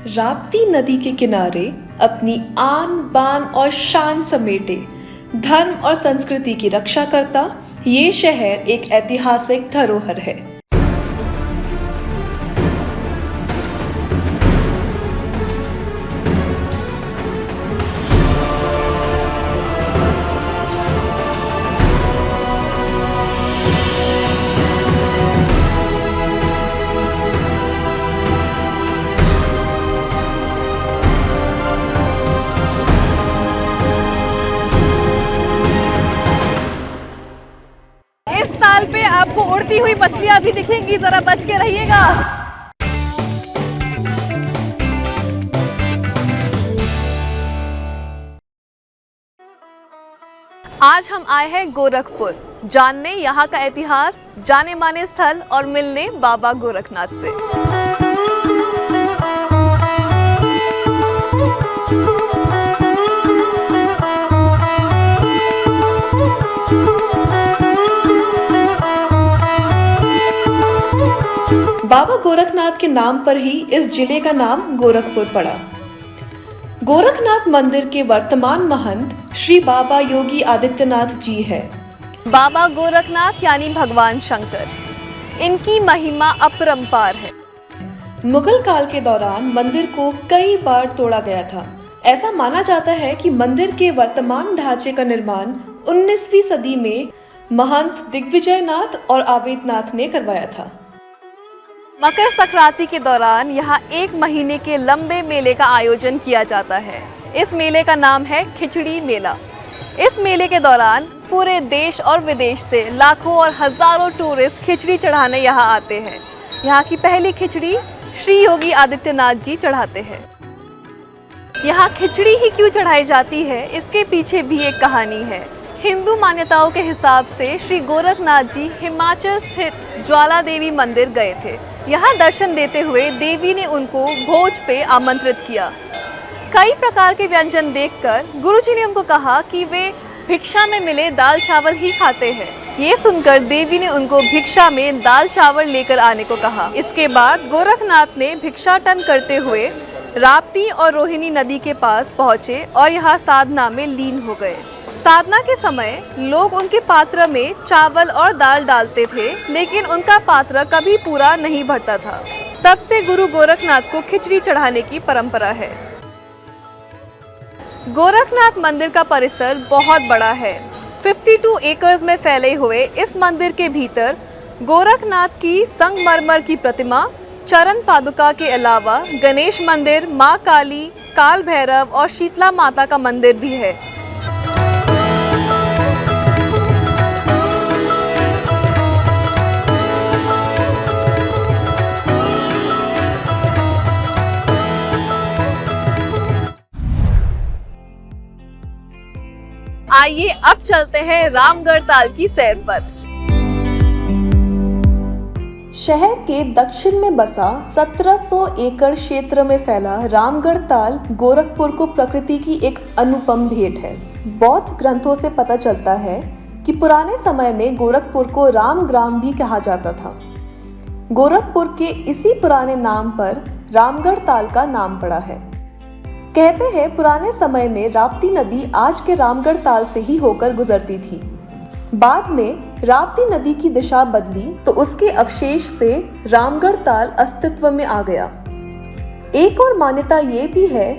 राप्ती नदी के किनारे अपनी आन बान और शान समेटे धर्म और संस्कृति की रक्षा करता ये शहर एक ऐतिहासिक धरोहर है। इस ताल पे आपको उड़ती हुई मछलियां भी दिखेंगी, जरा बच के रहिएगा। आज हम आए हैं गोरखपुर, जानने यहाँ का इतिहास, जाने माने स्थल और मिलने बाबा गोरखनाथ से। बाबा गोरखनाथ के नाम पर ही इस जिले का नाम गोरखपुर पड़ा। गोरखनाथ मंदिर के वर्तमान महंत श्री बाबा योगी आदित्यनाथ जी है। बाबा गोरखनाथ यानी भगवान शंकर, इनकी महिमा अपरंपार है। मुगल काल के दौरान मंदिर को कई बार तोड़ा गया था। ऐसा माना जाता है कि मंदिर के वर्तमान ढांचे का निर्माण 19वीं सदी में महंत दिग्विजयनाथ और आवेदनाथ ने करवाया था। मकर संक्रांति के दौरान यहाँ एक महीने के लंबे मेले का आयोजन किया जाता है। इस मेले का नाम है खिचड़ी मेला। इस मेले के दौरान पूरे देश और विदेश से लाखों और हजारों टूरिस्ट खिचड़ी चढ़ाने यहाँ आते हैं। यहाँ की पहली खिचड़ी श्री योगी आदित्यनाथ जी चढ़ाते हैं। यहाँ खिचड़ी ही क्यों चढ़ाई जाती है, इसके पीछे भी एक कहानी है। हिंदू मान्यताओं के हिसाब से श्री गोरखनाथ जी हिमाचल स्थित ज्वाला देवी मंदिर गए थे। यहाँ दर्शन देते हुए देवी ने उनको भोज पे आमंत्रित किया। कई प्रकार के व्यंजन देखकर गुरुजी ने उनको कहा कि वे भिक्षा में मिले दाल चावल ही खाते हैं। ये सुनकर देवी ने उनको भिक्षा में दाल चावल लेकर आने को कहा। इसके बाद गोरखनाथ ने भिक्षाटन करते हुए राप्ती और रोहिणी नदी के पास पहुँचे और यहाँ साधना में लीन हो गए। साधना के समय लोग उनके पात्र में चावल और दाल डालते थे, लेकिन उनका पात्र कभी पूरा नहीं भरता था। तब से गुरु गोरखनाथ को खिचड़ी चढ़ाने की परंपरा है। गोरखनाथ मंदिर का परिसर बहुत बड़ा है। 52 एकड़ में फैले हुए इस मंदिर के भीतर गोरखनाथ की संगमरमर की प्रतिमा, चरण पादुका के अलावा गणेश मंदिर, माँ काली, काल भैरव और शीतला माता का मंदिर भी है। आइए अब चलते हैं रामगढ़ ताल की सैर पर। शहर के दक्षिण में बसा 1700 एकड़ क्षेत्र में फैला रामगढ़ ताल गोरखपुर को प्रकृति की एक अनुपम भेंट है। बौद्ध ग्रंथों से पता चलता है कि पुराने समय में गोरखपुर को रामग्राम भी कहा जाता था। गोरखपुर के इसी पुराने नाम पर रामगढ़ ताल का नाम पड़ा है। कहते हैं पुराने समय में राप्ती नदी आज के रामगढ़ ताल से ही होकर गुजरती थी। बाद में राप्ती नदी की दिशा बदली तो उसके अवशेष से रामगढ़ ताल अस्तित्व में आ गया। एक और मान्यता ये भी है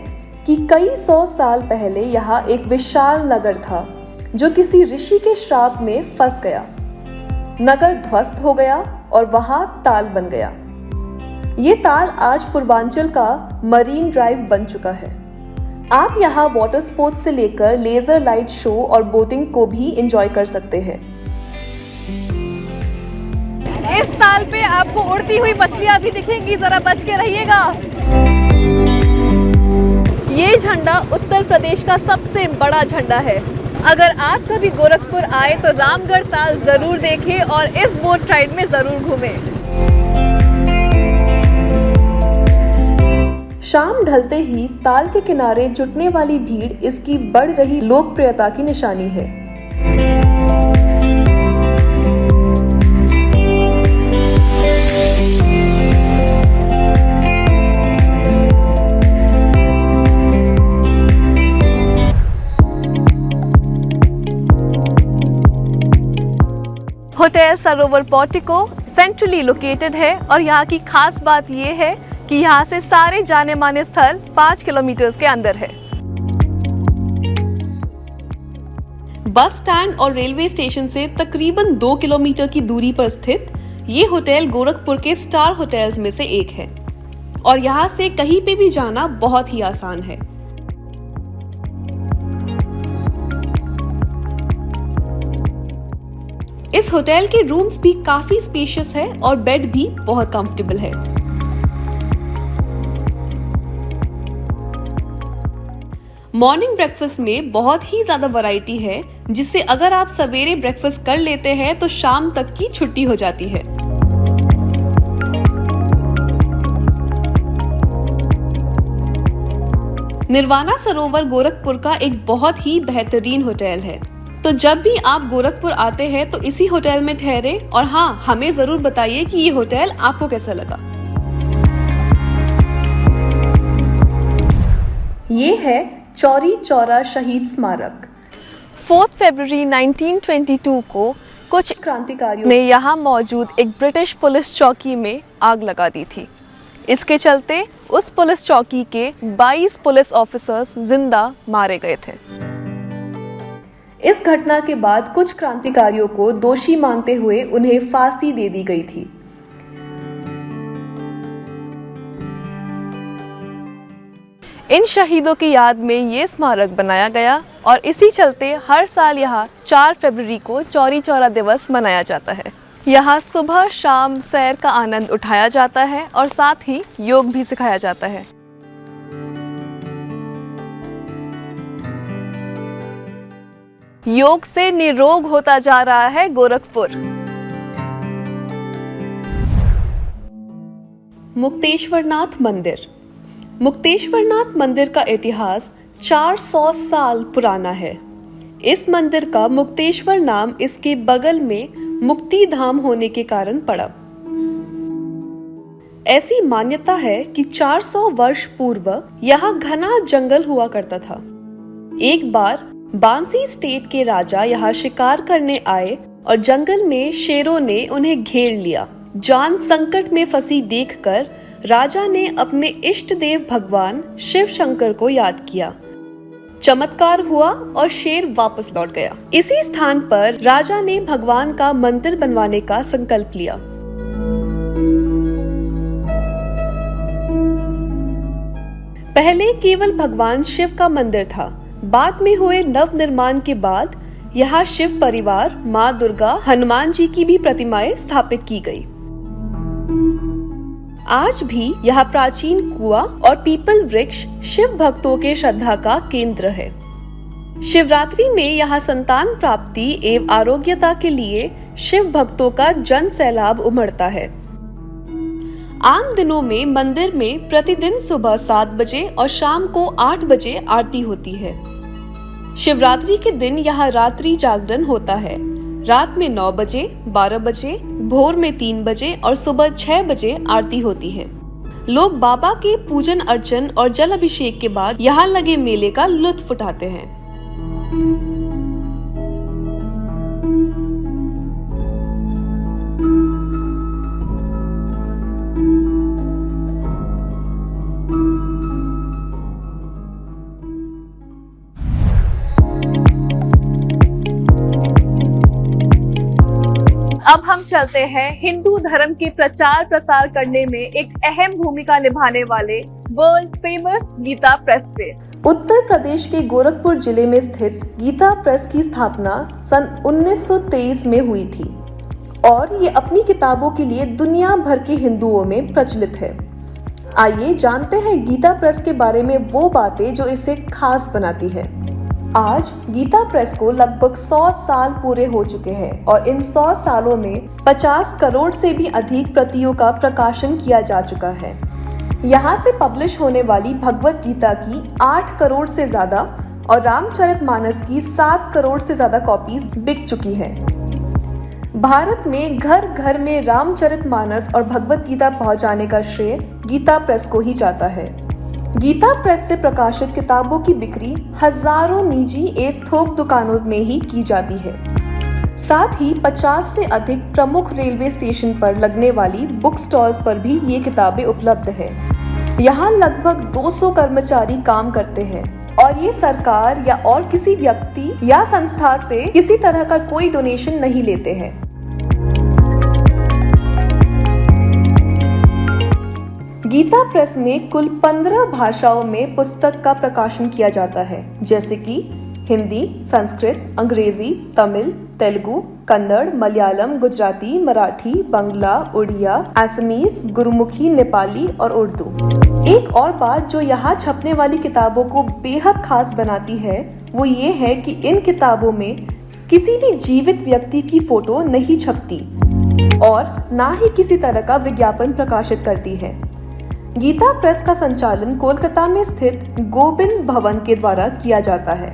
कि कई 100 साल पहले यहाँ एक विशाल नगर था जो किसी ऋषि के श्राप में फंस गया। नगर ध्वस्त हो गया और वहाँ ताल बन गया। ये ताल आज पूर्वांचल का मरीन ड्राइव बन चुका है। आप यहाँ वाटर स्पोर्ट्स से लेकर लेजर लाइट शो और बोटिंग को भी एंजॉय कर सकते हैं। इस ताल पे आपको उड़ती हुई मछलियां भी दिखेंगी, जरा बच के रहिएगा। ये झंडा उत्तर प्रदेश का सबसे बड़ा झंडा है। अगर आप कभी गोरखपुर आए तो रामगढ़ ताल जरूर देखें और इस बोट राइड में जरूर घूमें। शाम ढलते ही ताल के किनारे जुटने वाली भीड़ इसकी बढ़ रही लोकप्रियता की निशानी है। होटल सरोवर पोर्टिको सेंट्रली लोकेटेड है और यहाँ की खास बात ये है कि यहाँ से सारे जाने माने स्थल 5 किलोमीटर के अंदर है। बस स्टैंड और रेलवे स्टेशन से तकरीबन 2 किलोमीटर की दूरी पर स्थित ये होटल गोरखपुर के स्टार होटल्स में से एक है और यहाँ से कहीं पे भी जाना बहुत ही आसान है। इस होटल के रूम्स भी काफी स्पेशियस है और बेड भी बहुत कंफर्टेबल है। मॉर्निंग ब्रेकफास्ट में बहुत ही ज्यादा वैरायटी है, जिससे अगर आप सवेरे ब्रेकफास्ट कर लेते हैं तो शाम तक की छुट्टी हो जाती है। निर्वाणा सरोवर गोरखपुर का एक बहुत ही बेहतरीन होटल है, तो जब भी आप गोरखपुर आते हैं तो इसी होटल में ठहरे और हाँ, हमें जरूर बताइए कि ये होटल आपको कैसा लगा। ये है चौरी चौरा शहीद स्मारक। 4 फरवरी 1922 को कुछ क्रांतिकारियों ने यहाँ मौजूद एक ब्रिटिश पुलिस चौकी में आग लगा दी थी। इसके चलते उस पुलिस चौकी के 22 पुलिस ऑफिसर्स जिंदा मारे गए थे। इस घटना के बाद कुछ क्रांतिकारियों को दोषी मानते हुए उन्हें फांसी दे दी गई थी। इन शहीदों की याद में ये स्मारक बनाया गया और इसी चलते हर साल यहाँ 4 फरवरी को चौरी चौरा दिवस मनाया जाता है। यहाँ सुबह शाम सैर का आनंद उठाया जाता है और साथ ही योग भी सिखाया जाता है। योग से निरोग होता जा रहा है गोरखपुर। मुक्तेश्वरनाथ मंदिर। मुक्तेश्वरनाथ मंदिर का इतिहास 400 साल पुराना है। इस मंदिर का मुक्तेश्वर नाम इसके बगल में मुक्ति धाम होने के कारण पड़ा। ऐसी मान्यता है कि 400 वर्ष पूर्व यहाँ घना जंगल हुआ करता था। एक बार बांसी स्टेट के राजा यहाँ शिकार करने आए और जंगल में शेरों ने उन्हें घेर लिया। जान संकट में फंसी देखकर राजा ने अपने इष्ट देव भगवान शिव शंकर को याद किया। चमत्कार हुआ और शेर वापस लौट गया। इसी स्थान पर राजा ने भगवान का मंदिर बनवाने का संकल्प लिया। पहले केवल भगवान शिव का मंदिर था। बाद में हुए नव निर्माण के बाद यहाँ शिव परिवार, माँ दुर्गा, हनुमान जी की भी प्रतिमाएं स्थापित की गई। आज भी यहाँ प्राचीन कुआं और पीपल वृक्ष शिव भक्तों के श्रद्धा का केंद्र है। शिवरात्रि में यहाँ संतान प्राप्ति एवं आरोग्यता के लिए शिव भक्तों का जन सैलाब उमड़ता है। आम दिनों में मंदिर में प्रतिदिन सुबह 7 बजे और शाम को 8 बजे आरती होती है। शिवरात्रि के दिन यहाँ रात्रि जागरण होता है। रात में 9 बजे, 12 बजे, भोर में 3 बजे और सुबह 6 बजे आरती होती है। लोग बाबा के पूजन अर्चन और जल अभिषेक के बाद यहाँ लगे मेले का लुत्फ उठाते हैं। अब हम चलते हैं हिंदू धर्म के प्रचार प्रसार करने में एक अहम भूमिका निभाने वाले वर्ल्ड फेमस गीता प्रेस पे। उत्तर प्रदेश के गोरखपुर जिले में स्थित गीता प्रेस की स्थापना सन 1923 में हुई थी और ये अपनी किताबों के लिए दुनिया भर के हिंदुओं में प्रचलित है। आइए जानते हैं गीता प्रेस के बारे में वो बातें जो इसे खास बनाती है। आज गीता प्रेस को लगभग 100 साल पूरे हो चुके हैं और इन 100 सालों में 50 करोड़ से भी अधिक प्रतियों का प्रकाशन किया जा चुका है। यहाँ से पब्लिश होने वाली भगवत गीता की 8 करोड़ से ज्यादा और रामचरितमानस की 7 करोड़ से ज्यादा कॉपीज बिक चुकी हैं। भारत में घर घर में रामचरितमानस और भगवत गीता पहुँचाने का श्रेय गीता प्रेस को ही जाता है। गीता प्रेस से प्रकाशित किताबों की बिक्री हजारों निजी एवं थोक दुकानों में ही की जाती है। साथ ही 50 से अधिक प्रमुख रेलवे स्टेशन पर लगने वाली बुक स्टॉल्स पर भी ये किताबें उपलब्ध है। यहाँ लगभग 200 कर्मचारी काम करते हैं और ये सरकार या और किसी व्यक्ति या संस्था से किसी तरह का कोई डोनेशन नहीं लेते हैं। गीता प्रेस में कुल 15 भाषाओं में पुस्तक का प्रकाशन किया जाता है, जैसे कि हिंदी, संस्कृत, अंग्रेजी, तमिल, तेलुगु, कन्नड़, मलयालम, गुजराती, मराठी, बंगला, उड़िया, असमीज, गुरुमुखी, नेपाली और उर्दू। एक और बात जो यहाँ छपने वाली किताबों को बेहद खास बनाती है वो ये है कि इन किताबों में किसी भी जीवित व्यक्ति की फोटो नहीं छपती और ना ही किसी तरह का विज्ञापन प्रकाशित करती है। गीता प्रेस का संचालन कोलकाता में स्थित गोबिंद भवन के द्वारा किया जाता है।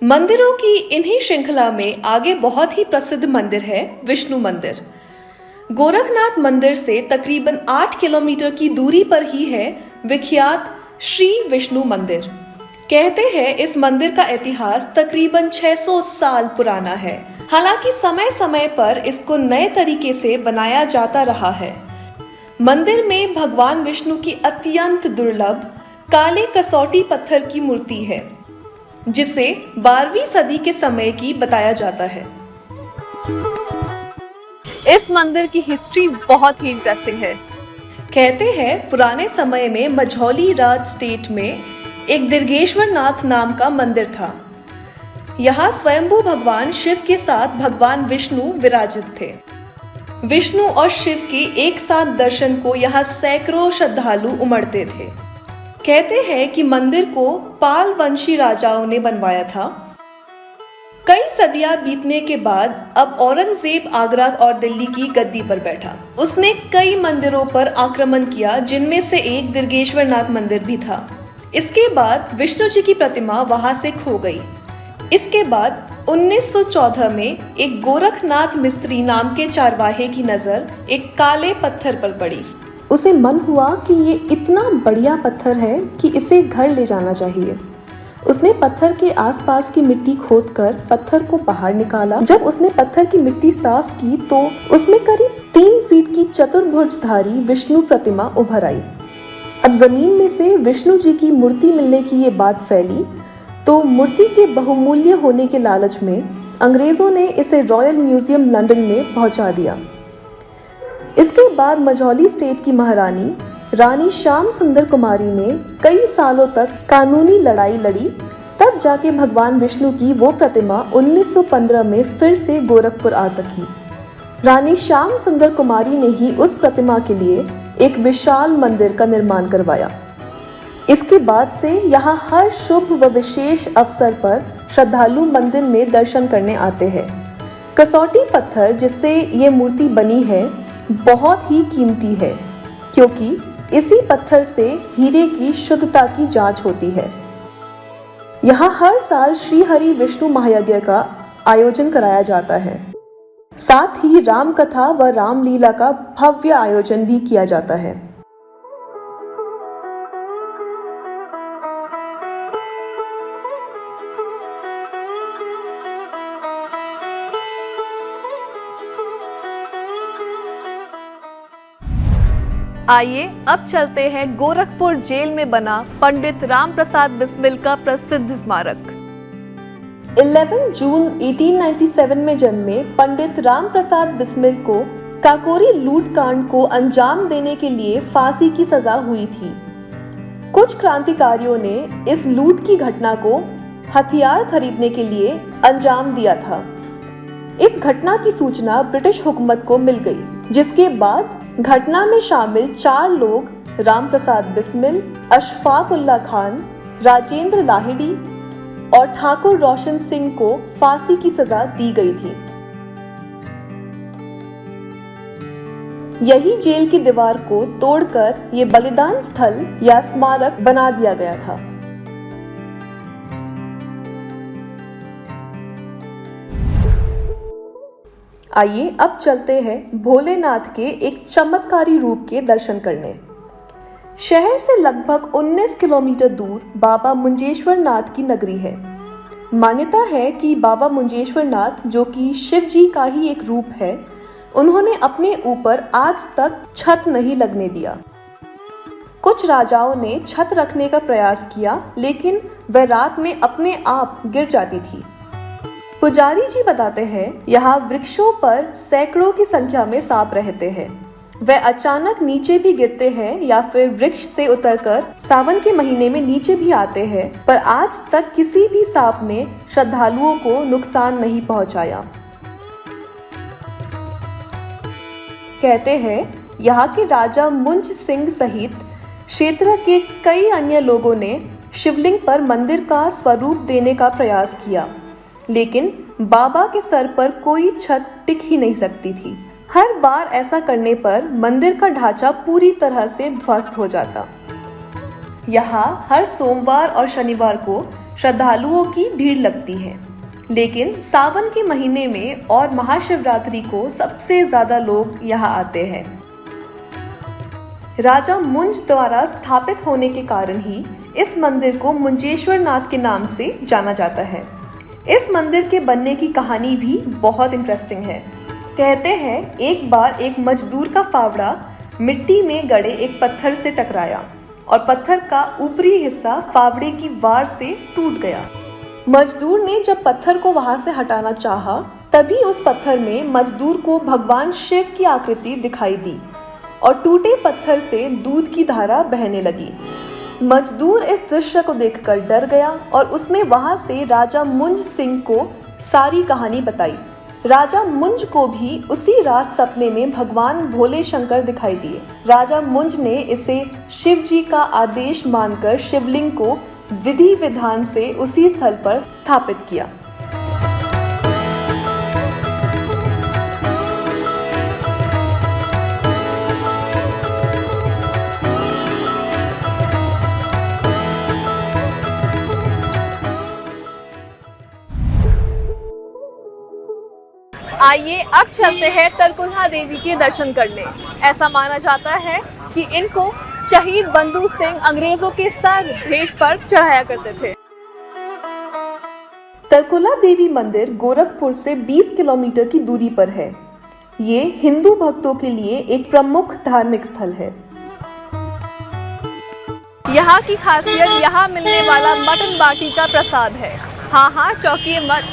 मंदिरों की इन्हीं श्रृंखला में आगे बहुत ही प्रसिद्ध मंदिर है विष्णु मंदिर। गोरखनाथ मंदिर से तकरीबन 8 किलोमीटर की दूरी पर ही है विख्यात श्री विष्णु मंदिर। कहते हैं इस मंदिर का इतिहास तकरीबन 600 साल पुराना है। हालांकि समय समय पर इसको नए तरीके से बनाया जाता रहा है। मंदिर में भगवान विष्णु की अत्यंत दुर्लभ काले कसौटी पत्थर की मूर्ति है, जिसे 12वीं सदी के समय की बताया जाता है। इस मंदिर की हिस्ट्री बहुत ही इंटरेस्टिंग है। कहते हैं पुराने समय में मझौली राज स्टेट में एक दीर्घेश्वर नाथ नाम का मंदिर था। यहाँ स्वयंभू भगवान शिव के साथ भगवान विष्णु विराजित थे। विष्णु और शिव के एक साथ दर्शन को यहाँ सैकड़ों श्रद्धालु उमड़ते थे। कहते हैं कि मंदिर को पाल वंशी राजाओं ने बनवाया था। कई सदियां बीतने के बाद अब औरंगजेब आगरा और दिल्ली की गद्दी पर बैठा। उसने कई मंदिरों पर आक्रमण किया, जिनमें से एक दीर्घेश्वर नाथ मंदिर भी था। इसके बाद विष्णु जी की प्रतिमा वहां से खो गई। इसके बाद 1914 में एक गोरखनाथ मिस्त्री नाम के चारवाहे की नजर एक काले पत्थर पर पड़ी। उसे मन हुआ कि ये इतना बढ़िया पत्थर है कि इसे घर ले जाना चाहिए। उसने पत्थर के आसपास की मिट्टी खोदकर पत्थर को बाहर निकाला। जब उसने पत्थर की मिट्टी साफ की तो उसमें करीब 3 फीट की चतुर्भुजधारी विष्णु प्रतिमा उभर आई। अब जमीन में से विष्णु जी की मूर्ति मिलने की ये बात फैली तो मूर्ति के बहुमूल्य होने के लालच में अंग्रेजों ने इसे रॉयल म्यूजियम लंदन में पहुंचा दिया। इसके बाद मझौली स्टेट की महारानी रानी श्याम सुंदर कुमारी ने कई सालों तक कानूनी लड़ाई लड़ी। तब जाके भगवान विष्णु की वो प्रतिमा 1915 में फिर से गोरखपुर आ सकी। रानी श्याम सुंदर कुमारी ने ही उस प्रतिमा के लिए एक विशाल मंदिर का निर्माण करवाया। इसके बाद से यहाँ हर शुभ व विशेष अवसर पर श्रद्धालु मंदिर में दर्शन करने आते हैं। कसौटी पत्थर जिससे ये मूर्ति बनी है बहुत ही कीमती है, क्योंकि इसी पत्थर से हीरे की शुद्धता की जांच होती है। यहाँ हर साल श्री हरि विष्णु महायज्ञ का आयोजन कराया जाता है। साथ ही राम कथा व रामलीला का भव्य आयोजन भी किया जाता है। आइए अब चलते हैं गोरखपुर जेल में बना पंडित राम प्रसाद बिस्मिल का प्रसिद्ध स्मारक। 11 जून 1897 में जन्मे पंडित राम प्रसाद बिस्मिल को काकोरी लूट कांड को अंजाम देने के लिए फांसी की सजा हुई थी। कुछ क्रांतिकारियों ने इस लूट की घटना को हथियार खरीदने के लिए अंजाम दिया था। इस घटना की सूचना ब्रिटिश हुकूमत को मिल गई, जिसके बाद घटना में शामिल 4 लोग राम प्रसाद बिस्मिल, अशफाक उल्ला खान, राजेंद्र लाहिड़ी और ठाकुर रोशन सिंह को फांसी की सजा दी गई थी। यही जेल की दीवार को तोड़कर ये बलिदान स्थल या स्मारक बना दिया गया था। आइए अब चलते हैं भोलेनाथ के एक चमत्कारी रूप के दर्शन करने। शहर से लगभग 19 किलोमीटर दूर बाबा मुंजेश्वर नाथ की नगरी है। मान्यता है कि बाबा मुंजेश्वर नाथ, जो कि शिव जी का ही एक रूप है, उन्होंने अपने ऊपर आज तक छत नहीं लगने दिया। कुछ राजाओं ने छत रखने का प्रयास किया, लेकिन वह रात में अपने आप गिर जाती थी। पुजारी जी बताते हैं, यहाँ वृक्षों पर सैकड़ों की संख्या में सांप रहते हैं। वह अचानक नीचे भी गिरते हैं या फिर वृक्ष से उतरकर सावन के महीने में नीचे भी आते हैं, पर आज तक किसी भी सांप ने श्रद्धालुओं को नुकसान नहीं पहुंचाया। कहते हैं यहाँ के राजा मुंज सिंह सहित क्षेत्र के कई अन्य लोगों ने शिवलिंग पर मंदिर का स्वरूप देने का प्रयास किया, लेकिन बाबा के सर पर कोई छत टिक ही नहीं सकती थी। हर बार ऐसा करने पर मंदिर का ढांचा पूरी तरह से ध्वस्त हो जाता। यहाँ हर सोमवार और शनिवार को श्रद्धालुओं की भीड़ लगती है, लेकिन सावन के महीने में और महाशिवरात्रि को सबसे ज्यादा लोग यहाँ आते हैं। राजा मुंज द्वारा स्थापित होने के कारण ही इस मंदिर को मुंजेश्वर नाथ के नाम से जाना जाता है। इस मंदिर के बनने की कहानी भी बहुत इंटरेस्टिंग है। कहते हैं एक बार एक मजदूर का फावड़ा मिट्टी में गड़े एक पत्थर से टकराया और पत्थर का ऊपरी हिस्सा फावड़े की वार से टूट गया। मजदूर ने जब पत्थर को वहां से हटाना चाहा, तभी उस पत्थर में मजदूर को भगवान शिव की आकृति दिखाई दी और टूटे पत्थर से दूध की धारा बहने लगी। मजदूर इस दृश्य को देखकर डर गया और उसने वहां से राजा मुंज सिंह को सारी कहानी बताई। राजा मुंज को भी उसी रात सपने में भगवान भोले शंकर दिखाई दिए। राजा मुंज ने इसे शिव जी का आदेश मानकर शिवलिंग को विधि विधान से उसी स्थल पर स्थापित किया। आइए अब चलते हैं तरकुलहा देवी के दर्शन करने। ऐसा माना जाता है कि इनको शहीद बंधु सिंह अंग्रेजों के सर भेंट पर चढ़ाया करते थे। तरकुलहा देवी मंदिर गोरखपुर से 20 किलोमीटर की दूरी पर है। ये हिंदू भक्तों के लिए एक प्रमुख धार्मिक स्थल है। यहाँ की खासियत यहाँ मिलने वाला मटन बाटी का प्रसाद है। हाँ, चौंकिए मत,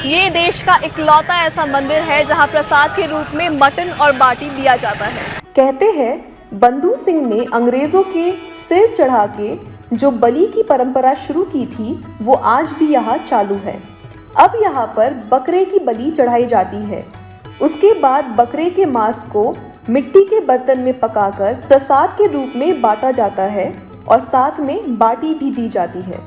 ये देश का इकलौता ऐसा मंदिर है जहाँ प्रसाद के रूप में मटन और बाटी दिया जाता है। कहते हैं बंधु सिंह ने अंग्रेजों के सिर चढ़ा के जो बलि की परंपरा शुरू की थी, वो आज भी यहाँ चालू है। अब यहाँ पर बकरे की बलि चढ़ाई जाती है। उसके बाद बकरे के मांस को मिट्टी के बर्तन में पकाकर प्रसाद के रूप में बांटा जाता है और साथ में बाटी भी दी जाती है।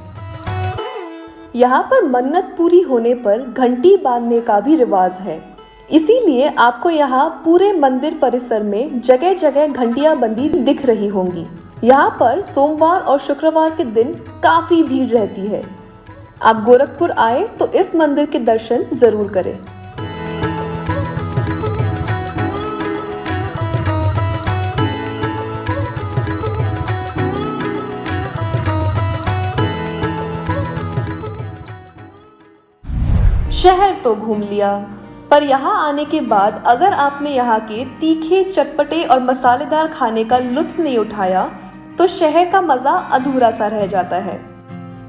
यहाँ पर मन्नत पूरी होने पर घंटी बांधने का भी रिवाज है, इसीलिए आपको यहाँ पूरे मंदिर परिसर में जगह जगह घंटियां बंदी दिख रही होंगी। यहाँ पर सोमवार और शुक्रवार के दिन काफी भीड़ रहती है। आप गोरखपुर आए तो इस मंदिर के दर्शन जरूर करें। शहर तो घूम लिया, पर यहाँ आने के बाद अगर आपने यहाँ के तीखे, चटपटे और मसालेदार खाने का लुत्फ नहीं उठाया तो शहर का मजा अधूरा सा रह जाता है।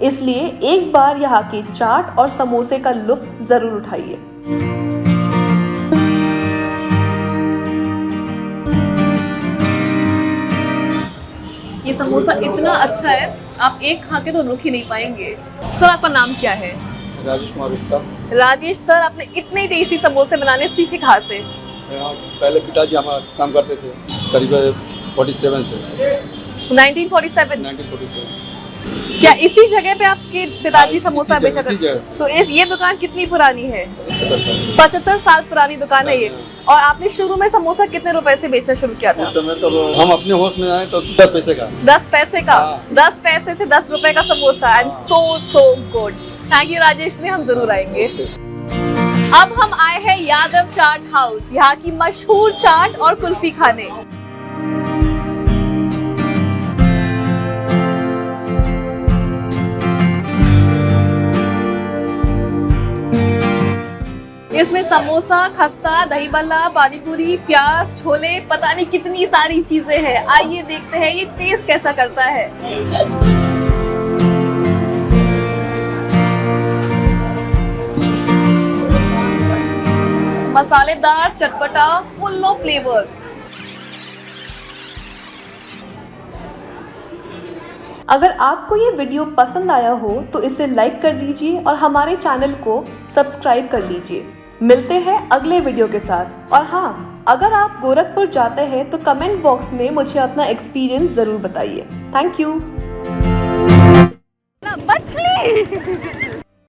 इसलिए एक बार यहाँ के चाट और समोसे का लुत्फ जरूर उठाइए। ये समोसा इतना अच्छा है, आप एक खा के तो रुक ही नहीं पाएंगे। सर, आपका नाम क्या है? राजेश कुमार गुप्ता। राजेश सर, आपने इतने टेस्टी समोसे बनाने सीखे कहाँ से? पहले पिताजी हमारा काम करते थे, करीब 47 से 1947। क्या इसी जगह पे आपके पिताजी समोसा इसी बेचा जगह- इसी जगह करते? से। तो ये दुकान कितनी पुरानी है? 75 75 साल पुरानी दुकान है ये। और आपने शुरू में समोसा कितने रुपए से बेचना शुरू किया था? उस समय तो हम अपने होश में आए तो 10 पैसे का 10 पैसे का। हाँ। 10 पैसे से 10 रुपए का samosa and so good. Thank you Rajesh ji, हम जरूर आएंगे। अब हम आए हैं यादव चाट हाउस, यहाँ की मशहूर चाट और कुल्फी खाने। इसमें समोसा, खस्ता, दही बल्ला, पानी पूरी, प्याज, छोले, पता नहीं कितनी सारी चीजें हैं। आइए देखते हैं ये टेस्ट कैसा करता है। मसालेदार, चटपटा, फुल ऑफ फ्लेवर्स। अगर आपको ये वीडियो पसंद आया हो तो इसे लाइक कर दीजिए और हमारे चैनल को सब्सक्राइब कर लीजिए। मिलते हैं अगले वीडियो के साथ। और हाँ, अगर आप गोरखपुर जाते हैं तो कमेंट बॉक्स में मुझे अपना एक्सपीरियंस जरूर बताइए। Thank you. मछली